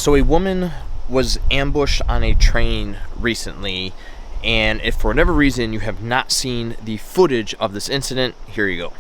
So a woman was ambushed on a train recently, and if for whatever reason you have not seen the footage of this incident, here you go.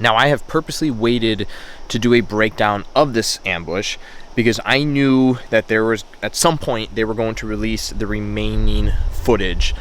Now, I have purposely waited to do a breakdown of this ambush because I knew that there was, at some point, they were going to release the remaining footage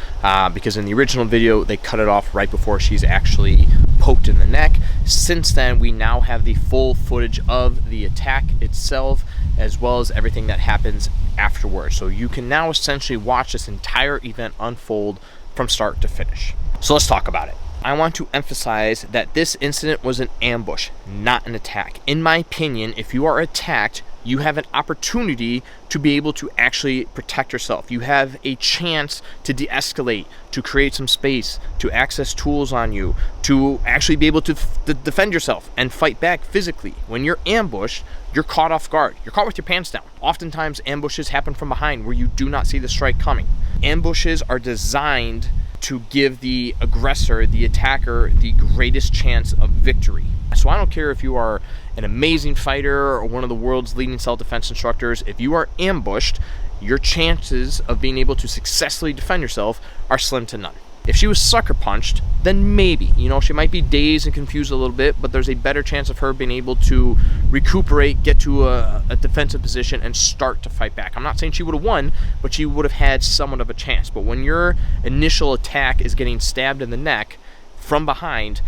because in the original video, they cut it off right before she's actually poked in the neck. Since then, we now have the full footage of the attack itself, as well as everything that happens afterwards. So you can now essentially watch this entire event unfold from start to finish. So let's talk about it. I want to emphasize that this incident was an ambush, not an attack. In my opinion, if you are attacked, you have an opportunity to be able to actually protect yourself. You have a chance to de-escalate, to create some space, to access tools on you, to actually be able to defend yourself and fight back physically. When you're ambushed, you're caught off guard. You're caught with your pants down. Oftentimes, ambushes happen from behind where you do not see the strike coming. Ambushes are designed to give the aggressor, the attacker, the greatest chance of victory. So I don't care if you are an amazing fighter or one of the world's leading self-defense instructors, if you are ambushed, your chances of being able to successfully defend yourself are slim to none. If she was sucker punched, then maybe, she might be dazed and confused a little bit, but there's a better chance of her being able to recuperate, get to a defensive position, and start to fight back. I'm not saying she would have won, but she would have had somewhat of a chance. But when your initial attack is getting stabbed in the neck from behind,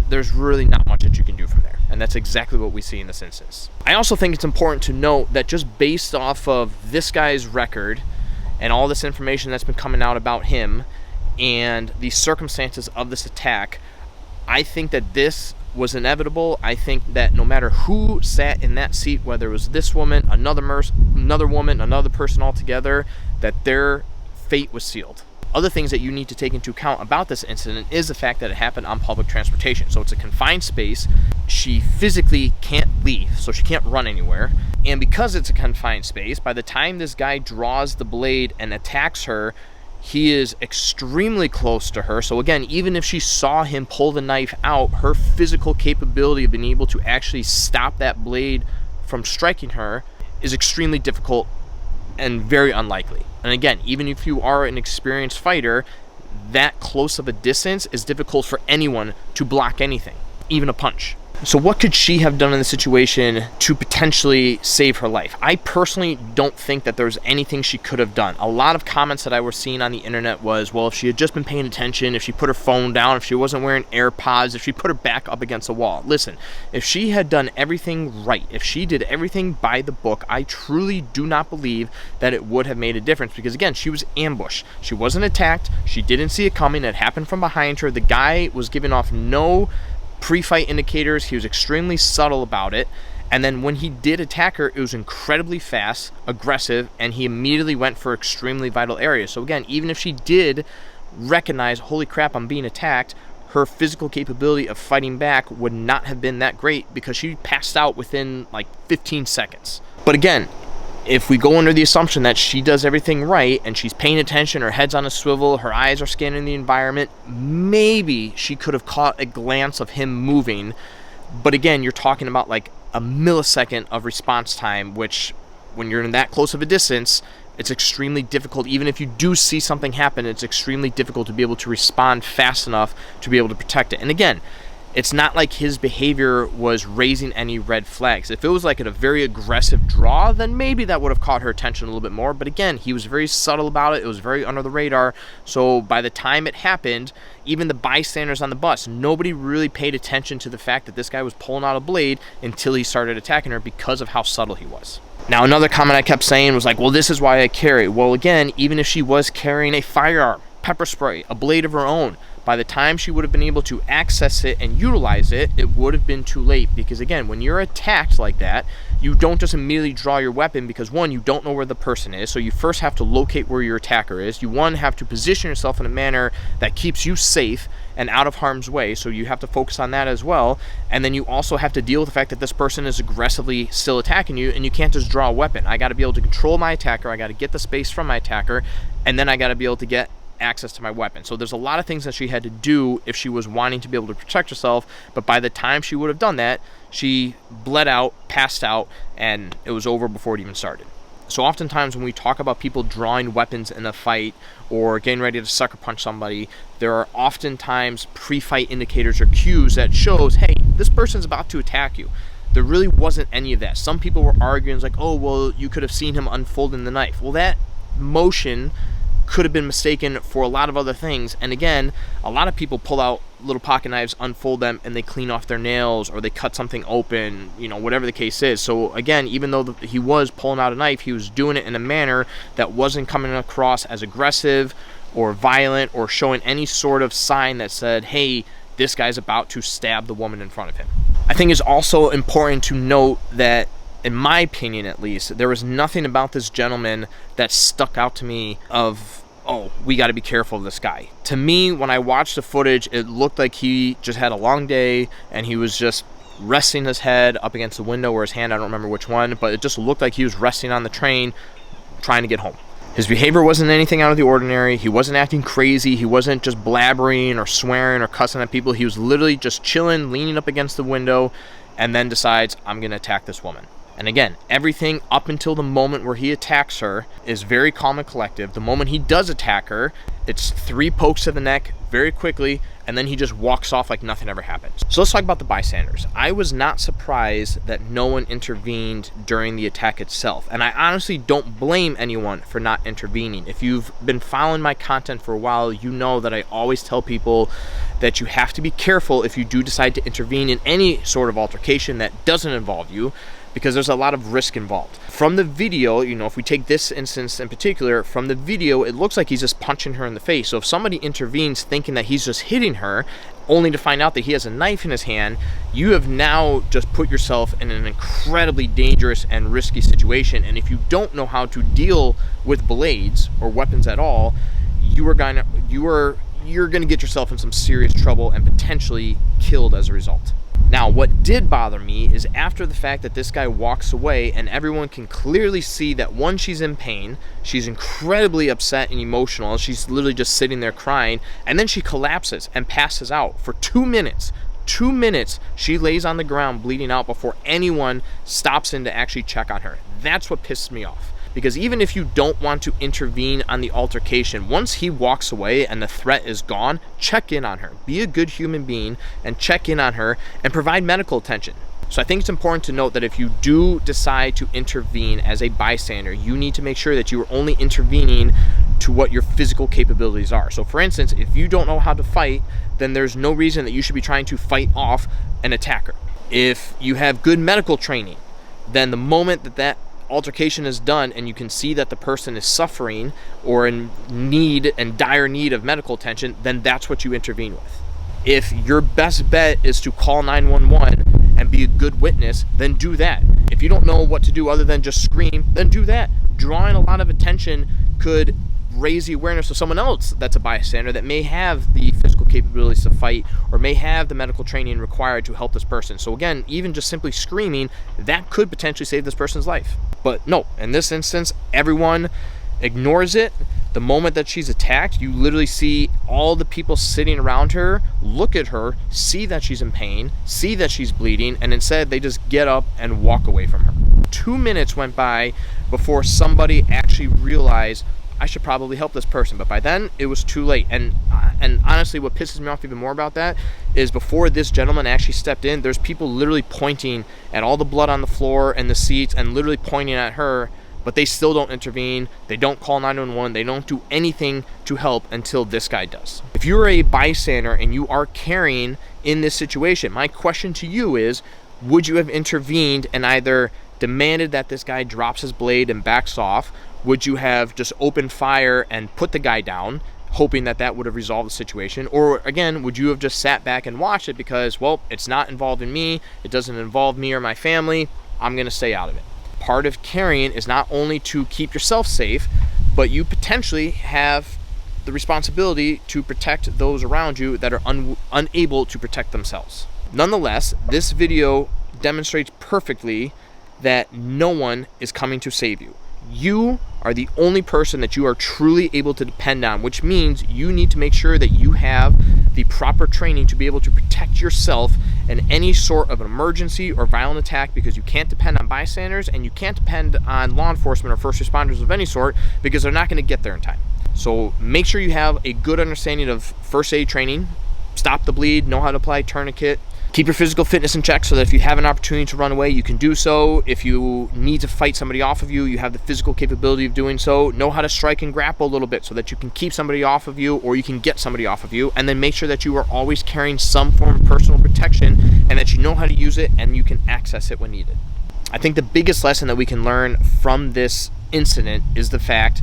there's really not much that you can do from there. And that's exactly what we see in this instance. I also think it's important to note that just based off of this guy's record and all this information that's been coming out about him, and the circumstances of this attack, I think that this was inevitable. I think that no matter who sat in that seat, whether it was this woman, another woman, another person altogether, that their fate was sealed. Other things that you need to take into account about this incident is the fact that it happened on public transportation. So it's a confined space. She physically can't leave, so she can't run anywhere. And because it's a confined space, by the time this guy draws the blade and attacks her, he is extremely close to her. So again, even if she saw him pull the knife out, her physical capability of being able to actually stop that blade from striking her is extremely difficult and very unlikely. And again, even if you are an experienced fighter, that close of a distance is difficult for anyone to block anything, even a punch. So what could she have done in the situation to potentially save her life? I personally don't think that there's anything she could have done. A lot of comments that I was seeing on the internet was, well, if she had just been paying attention, if she put her phone down, if she wasn't wearing AirPods, if she put her back up against the wall. Listen, if she had done everything right, if she did everything by the book, I truly do not believe that it would have made a difference because, again, she was ambushed. She wasn't attacked. She didn't see it coming. It happened from behind her. The guy was giving off no pre-fight indicators. He was extremely subtle about it, and then when he did attack her, it was incredibly fast, aggressive, and he immediately went for extremely vital areas. So again, even if she did recognize, holy crap, I'm being attacked, her physical capability of fighting back would not have been that great because she passed out within like 15 seconds. But again, if we go under the assumption that she does everything right and she's paying attention, her head's on a swivel, her eyes are scanning the environment, maybe she could have caught a glance of him moving. But again, you're talking about like a millisecond of response time, which when you're in that close of a distance It's extremely difficult. Even if you do see something happen, it's extremely difficult to be able to respond fast enough to be able to protect it. And again, it's not like his behavior was raising any red flags. If it was like a very aggressive draw, then maybe that would have caught her attention a little bit more. But again, he was very subtle about it. It was very under the radar. So by the time it happened, even the bystanders on the bus, nobody really paid attention to the fact that this guy was pulling out a blade until he started attacking her because of how subtle he was. Now, another comment I kept saying was like, well, this is why I carry. Well, again, even if she was carrying a firearm, pepper spray, a blade of her own, by the time she would have been able to access it and utilize it, it would have been too late. Because again, when you're attacked like that, you don't just immediately draw your weapon because one, you don't know where the person is. So you first have to locate where your attacker is. You have to position yourself in a manner that keeps you safe and out of harm's way. So you have to focus on that as well. And then you also have to deal with the fact that this person is aggressively still attacking you, and you can't just draw a weapon. I got to be able to control my attacker. I got to get the space from my attacker, and then I got to be able to get access to my weapon. So there's a lot of things that she had to do if she was wanting to be able to protect herself, but by the time she would have done that, she bled out, passed out, and it was over before it even started. So oftentimes when we talk about people drawing weapons in a fight or getting ready to sucker punch somebody, there are oftentimes pre-fight indicators or cues that shows, hey, this person's about to attack you. There really wasn't any of that. Some people were arguing like, oh, well, you could have seen him unfolding the knife. Well, that motion could have been mistaken for a lot of other things. And again, a lot of people pull out little pocket knives, unfold them, and they clean off their nails or they cut something open, whatever the case is. So again, even though he was pulling out a knife, he was doing it in a manner that wasn't coming across as aggressive or violent or showing any sort of sign that said, hey, this guy's about to stab the woman in front of him. I think it's also important to note that, in my opinion at least, there was nothing about this gentleman that stuck out to me of, oh, we got to be careful of this guy. To me, when I watched the footage, it looked like he just had a long day and he was just resting his head up against the window or his hand, I don't remember which one, but it just looked like he was resting on the train trying to get home. His behavior wasn't anything out of the ordinary. He wasn't acting crazy. He wasn't just blabbering or swearing or cussing at people. He was literally just chilling, leaning up against the window, and then decides, I'm going to attack this woman. And again, everything up until the moment where he attacks her is very calm and collective. The moment he does attack her, it's 3 pokes to the neck very quickly, and then he just walks off like nothing ever happened. So let's talk about the bystanders. I was not surprised that no one intervened during the attack itself. And I honestly don't blame anyone for not intervening. If you've been following my content for a while, you know that I always tell people that you have to be careful if you do decide to intervene in any sort of altercation that doesn't involve you, because there's a lot of risk involved. From the video, if we take this instance in particular, from the video, it looks like he's just punching her in the face. So if somebody intervenes thinking that he's just hitting her, only to find out that he has a knife in his hand, you have now just put yourself in an incredibly dangerous and risky situation. And if you don't know how to deal with blades or weapons at all, you're gonna get yourself in some serious trouble and potentially killed as a result. Now, what did bother me is after the fact that this guy walks away and everyone can clearly see that, one, she's in pain, she's incredibly upset and emotional, she's literally just sitting there crying, and then she collapses and passes out for 2 minutes. 2 minutes she lays on the ground bleeding out before anyone stops in to actually check on her. That's what pissed me off. Because even if you don't want to intervene on the altercation, once he walks away and the threat is gone, check in on her. Be a good human being and check in on her and provide medical attention. So I think it's important to note that if you do decide to intervene as a bystander, you need to make sure that you are only intervening to what your physical capabilities are. So for instance, if you don't know how to fight, then there's no reason that you should be trying to fight off an attacker. If you have good medical training, then the moment that altercation is done and you can see that the person is suffering or in dire need of medical attention, then that's what you intervene with. If your best bet is to call 911 and be a good witness, then do that. If you don't know what to do other than just scream, then do that. Drawing a lot of attention could raise the awareness of someone else that's a bystander that may have the physical capabilities to fight or may have the medical training required to help this person. So again, even just simply screaming, that could potentially save this person's life. But no, in this instance, everyone ignores it. The moment that she's attacked, you literally see all the people sitting around her look at her, see that she's in pain, see that she's bleeding, and instead they just get up and walk away from her. 2 minutes went by before somebody actually realized I should probably help this person. But by then it was too late. And honestly, what pisses me off even more about that is before this gentleman actually stepped in, there's people literally pointing at all the blood on the floor and the seats and literally pointing at her, but they still don't intervene. They don't call 911. They don't do anything to help until this guy does. If you're a bystander and you are carrying in this situation, my question to you is, would you have intervened and either demanded that this guy drops his blade and backs off? Would you have just opened fire and put the guy down, hoping that that would have resolved the situation? Or again, would you have just sat back and watched it because, well, it's not involving me, it doesn't involve me or my family, I'm gonna stay out of it? Part of carrying is not only to keep yourself safe, but you potentially have the responsibility to protect those around you that are unable to protect themselves. Nonetheless, this video demonstrates perfectly that no one is coming to save you. You are the only person that you are truly able to depend on, which means you need to make sure that you have the proper training to be able to protect yourself in any sort of an emergency or violent attack, because you can't depend on bystanders and you can't depend on law enforcement or first responders of any sort, because they're not going to get there in time. So make sure you have a good understanding of first aid training, stop the bleed, know how to apply tourniquet. Keep your physical fitness in check so that if you have an opportunity to run away, you can do so. If you need to fight somebody off of you, you have the physical capability of doing so. Know how to strike and grapple a little bit so that you can keep somebody off of you, or you can get somebody off of you. And then make sure that you are always carrying some form of personal protection and that you know how to use it and you can access it when needed. I think the biggest lesson that we can learn from this incident is the fact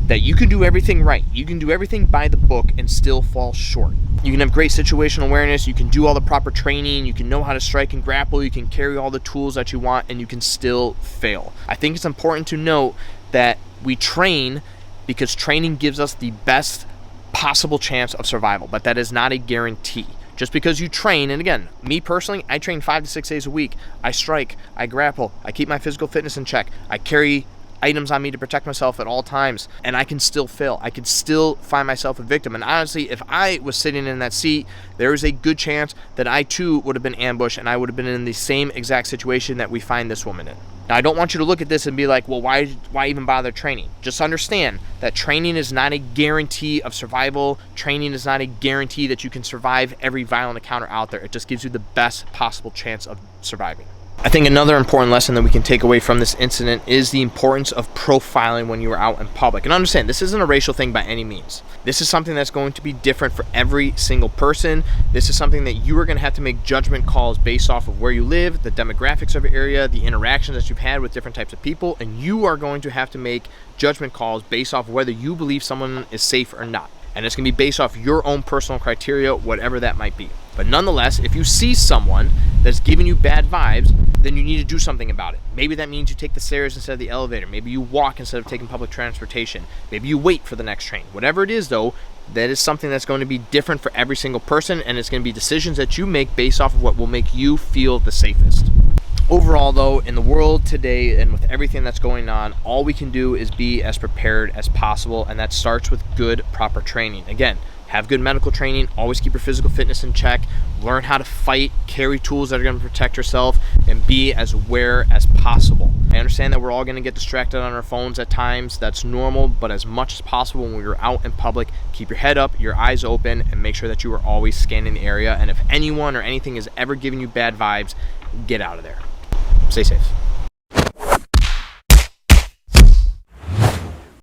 that you can do everything right. You can do everything by the book and still fall short. You can have great situational awareness, you can do all the proper training, you can know how to strike and grapple, you can carry all the tools that you want, and you can still fail. I think it's important to note that we train because training gives us the best possible chance of survival, but that is not a guarantee. Just because you train, and again, me personally, I train 5 to 6 days a week. I strike, I grapple, I keep my physical fitness in check, I carry items on me to protect myself at all times, and I can still fail. I can still find myself a victim. And honestly, if I was sitting in that seat, there is a good chance that I too would have been ambushed and I would have been in the same exact situation that we find this woman in. Now, I don't want you to look at this and be like, well, why even bother training? Just understand that training is not a guarantee of survival. Training is not a guarantee that you can survive every violent encounter out there. It just gives you the best possible chance of surviving. I think another important lesson that we can take away from this incident is the importance of profiling when you are out in public. And understand, this isn't a racial thing by any means. This is something that's going to be different for every single person. This is something that you are going to have to make judgment calls based off of where you live, the demographics of your area, the interactions that you've had with different types of people, and you are going to have to make judgment calls based off of whether you believe someone is safe or not. And it's going to be based off your own personal criteria, whatever that might be. But nonetheless, if you see someone that's giving you bad vibes, then you need to do something about it. Maybe that means you take the stairs instead of the elevator. Maybe you walk instead of taking public transportation. Maybe you wait for the next train. Whatever it is, though, that is something that's going to be different for every single person, and it's going to be decisions that you make based off of what will make you feel the safest. Overall, though, in the world today and with everything that's going on, all we can do is be as prepared as possible, and that starts with good, proper training. Again, have good medical training, always keep your physical fitness in check, learn how to fight, carry tools that are going to protect yourself, and be as aware as possible. I understand that we're all going to get distracted on our phones at times. That's normal, but as much as possible when you're out in public, keep your head up, your eyes open, and make sure that you are always scanning the area. And if anyone or anything is ever giving you bad vibes, get out of there. Stay safe.